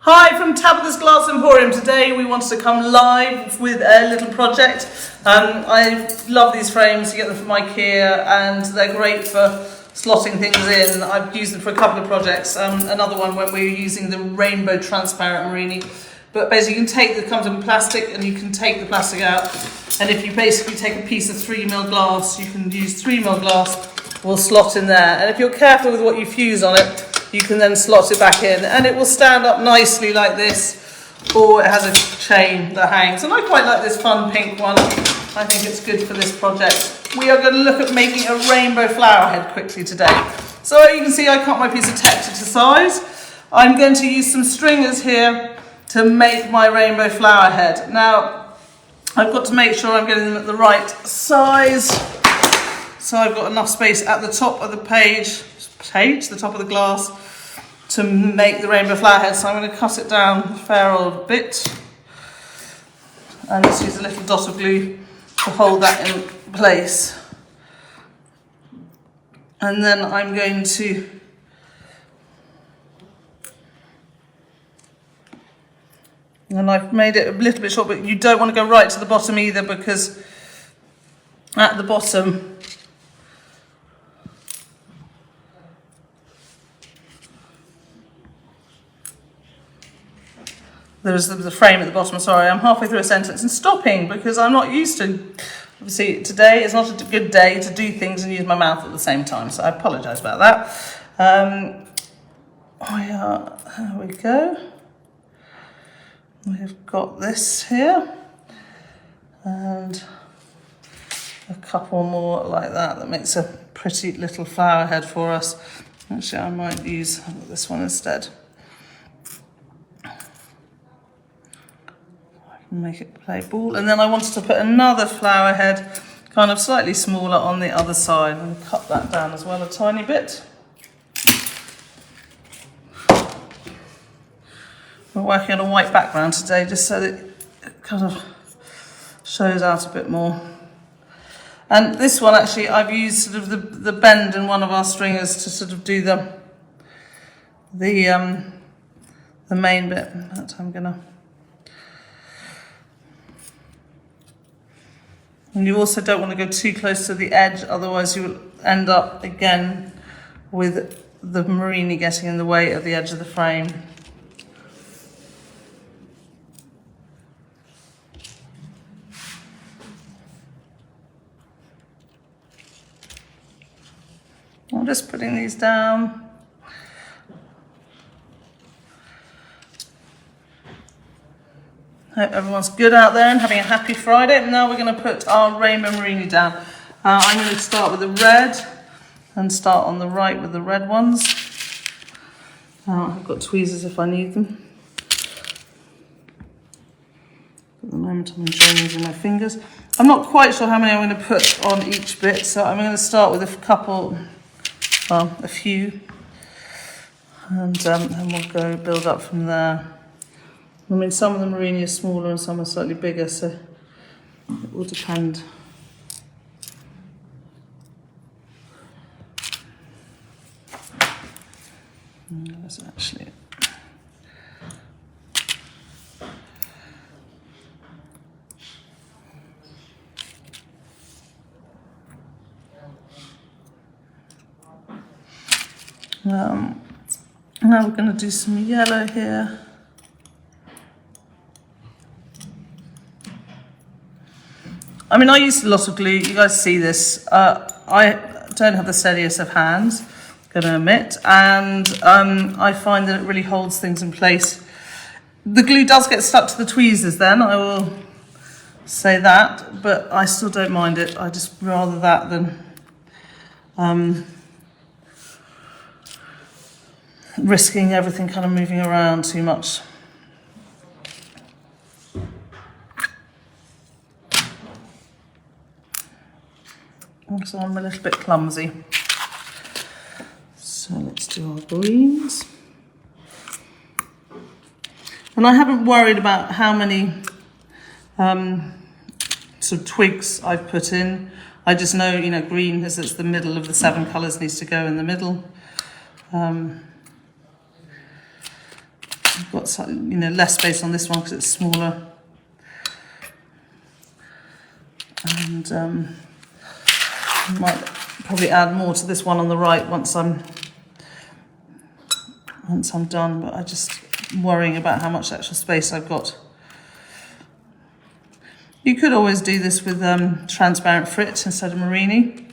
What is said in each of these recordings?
Hi from Tabitha's Glass Emporium. Today we wanted to come live with a little project. I love these frames, you get them from IKEA and they're great for slotting things in. I've used them for a couple of projects. Another one when we were using the rainbow transparent murrine. But basically you can take, it comes in plastic and you can take the plastic out. And if you basically take a piece of 3mm glass, you can use 3mm glass, will slot in there. And if you're careful with what you fuse on it, you can then slot it back in and it will stand up nicely like this, or it has a chain that hangs. And I quite like this fun pink one. I think it's good for this project. We are going to look at making a rainbow flower head quickly today. So you can see I cut my piece of texture to size. I'm going to use some stringers here to make my rainbow flower head. Now, I've got to make sure I'm getting them at the right size. So I've got enough space at the top of the the top of the glass, to make the rainbow flower head. So I'm going to cut it down a fair old bit. And just use a little dot of glue to hold that in place. And then I'm going to and I've made it a little bit short, but you don't want to go right to the bottom either, because at the bottom there's the frame at the bottom. Sorry, I'm halfway through a sentence and stopping because I'm not used to, obviously today is not a good day to do things and use my mouth at the same time, so I apologise about that. There we go. We've got this here and a couple more like that makes a pretty little flower head for us. Actually, I might use this one instead. Make it play ball, and then I wanted to put another flower head kind of slightly smaller on the other side and cut that down as well a tiny bit. We're working on a white background today just so that it kind of shows out a bit more. And this one actually I've used sort of the bend in one of our stringers to sort of do the main bit. That I'm gonna. And you also don't want to go too close to the edge, otherwise you will end up again with the murrine getting in the way of the edge of the frame. I'm just putting these down. Hope everyone's good out there and having a happy Friday. And now we're going to put our rainbow murrine down. I'm going to start with the red and start on the right with the red ones. I've got tweezers if I need them. At the moment I'm enjoying using my fingers. I'm not quite sure how many I'm going to put on each bit, so I'm going to start with a few. And then we'll go build up from there. I mean, some of the murrine are smaller and some are slightly bigger, so it will depend. That's actually it. Now we're going to do some yellow here. I mean, I used a lot of glue. You guys see this. I don't have the steadiest of hands, I'm going to admit, and I find that it really holds things in place. The glue does get stuck to the tweezers then, I will say that, but I still don't mind it. I just rather that than risking everything kind of moving around too much. So I'm a little bit clumsy. So let's do our greens. And I haven't worried about how many sort of twigs I've put in. I just know, green is the middle of the 7 colours, needs to go in the middle. I've got some, less space on this one because it's smaller. And I might probably add more to this one on the right once I'm done, but I just worrying about how much extra space I've got. You could always do this with transparent frit instead of murrine.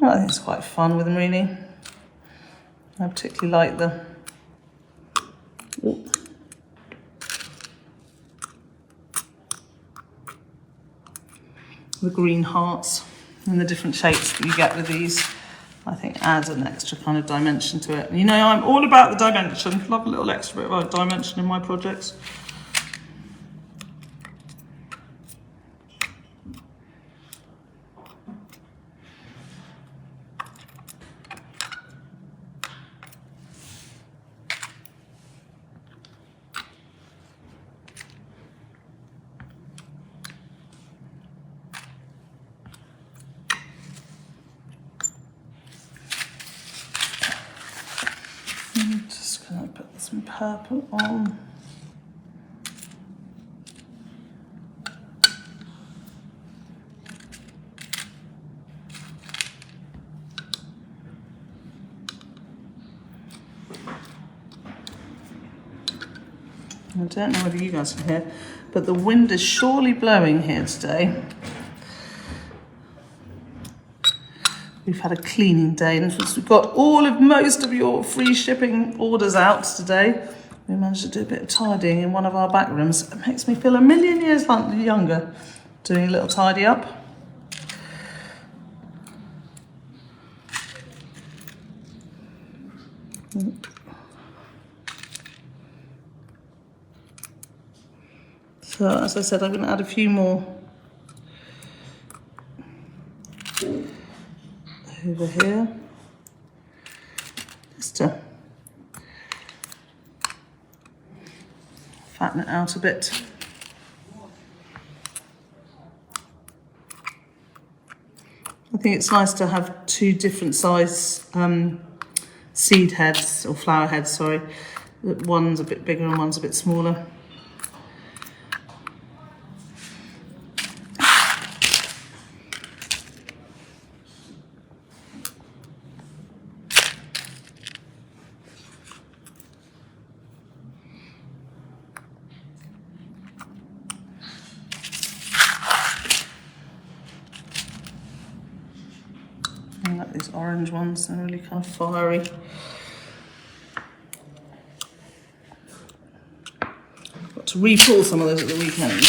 Well, I think it's quite fun with murrine. I particularly like the green hearts and the different shapes that you get with these. I think adds an extra kind of dimension to it. I'm all about the dimension. Love a little extra bit of a dimension in my projects. I'm just going to put some purple on. I don't know whether you guys can hear, but the wind is surely blowing here today. We've had a cleaning day, and since we've got most of your free shipping orders out today, we managed to do a bit of tidying in one of our back rooms. It makes me feel a million years younger, doing a little tidy up. So, as I said, I'm going to add a few more over here, just to fatten it out a bit. I think it's nice to have two different size seed heads, or flower heads, sorry. One's a bit bigger and one's a bit smaller. I like these orange ones, they're really kind of fiery. I've got to repull some of those at the weekend.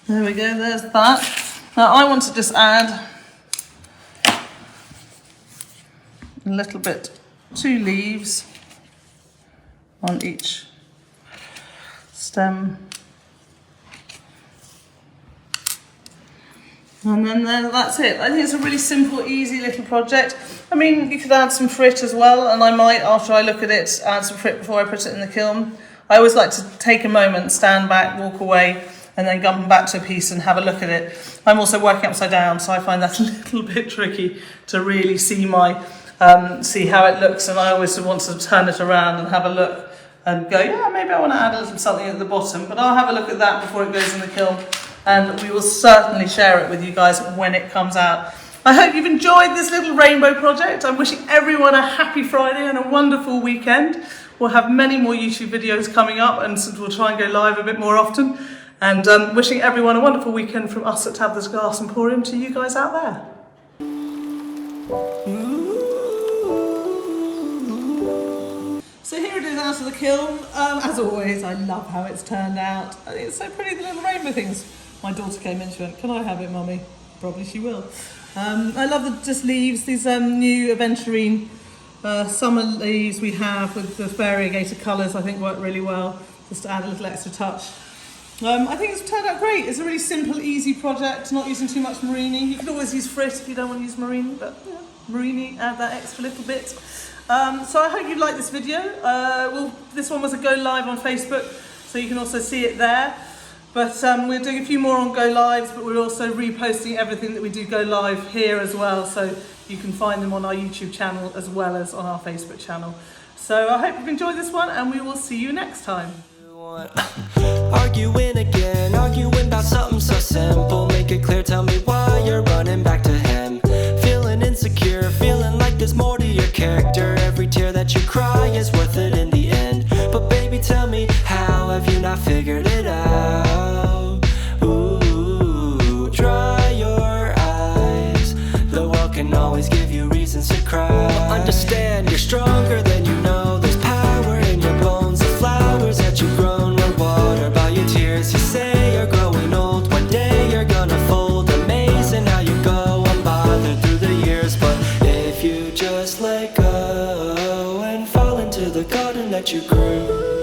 There we go, there's that. Now I want to just add a little bit, 2 leaves on each stem. And then that's it. I think it's a really simple, easy little project. I mean, you could add some frit as well, and I might, after I look at it, add some frit before I put it in the kiln. I always like to take a moment, stand back, walk away, and then come back to a piece and have a look at it. I'm also working upside down, so I find that a little bit tricky to really see see how it looks, and I always want to turn it around and have a look and go, yeah, maybe I want to add a little something at the bottom, but I'll have a look at that before it goes in the kiln, and we will certainly share it with you guys when it comes out. I hope you've enjoyed this little rainbow project. I'm wishing everyone a happy Friday and a wonderful weekend. We'll have many more YouTube videos coming up, and we'll try and go live a bit more often. And wishing everyone a wonderful weekend from us at Tabitha's Glass Emporium to you guys out there. So here it is out of the kiln. As always, I love how it's turned out. I think it's so pretty, the little rainbow things. My daughter came in, she went, "Can I have it, Mummy?" Probably she will. I love the just leaves, these new aventurine summer leaves we have with the variegated colours. I think work really well, just to add a little extra touch. I think it's turned out great. It's a really simple, easy project, not using too much murrine. You could always use frit if you don't want to use murrine, but yeah, murrine, add that extra little bit. So I hope you liked this video. This one was a go live on Facebook, so you can also see it there. But we're doing a few more on Go Lives, but we're also reposting everything that we do Go Live here as well, so you can find them on our YouTube channel as well as on our Facebook channel. So I hope you've enjoyed this one, and we will see you next time. Arguing again, arguing about something so simple. Make it clear, tell me why you're running back to him. Feeling insecure, feeling like there's more to your character. Every tear that you cry is worth it in the end. But baby, tell me, how have you not figured it out? Ooh, dry your eyes. The world can always give you reasons to cry. But understand, you're stronger than you know. There's power in your bones. The flowers that you've grown were watered by your tears. You say you're growing old, one day you're gonna fold. Amazing how you go unbothered through the years. But if you just let go and fall into the garden that you grew.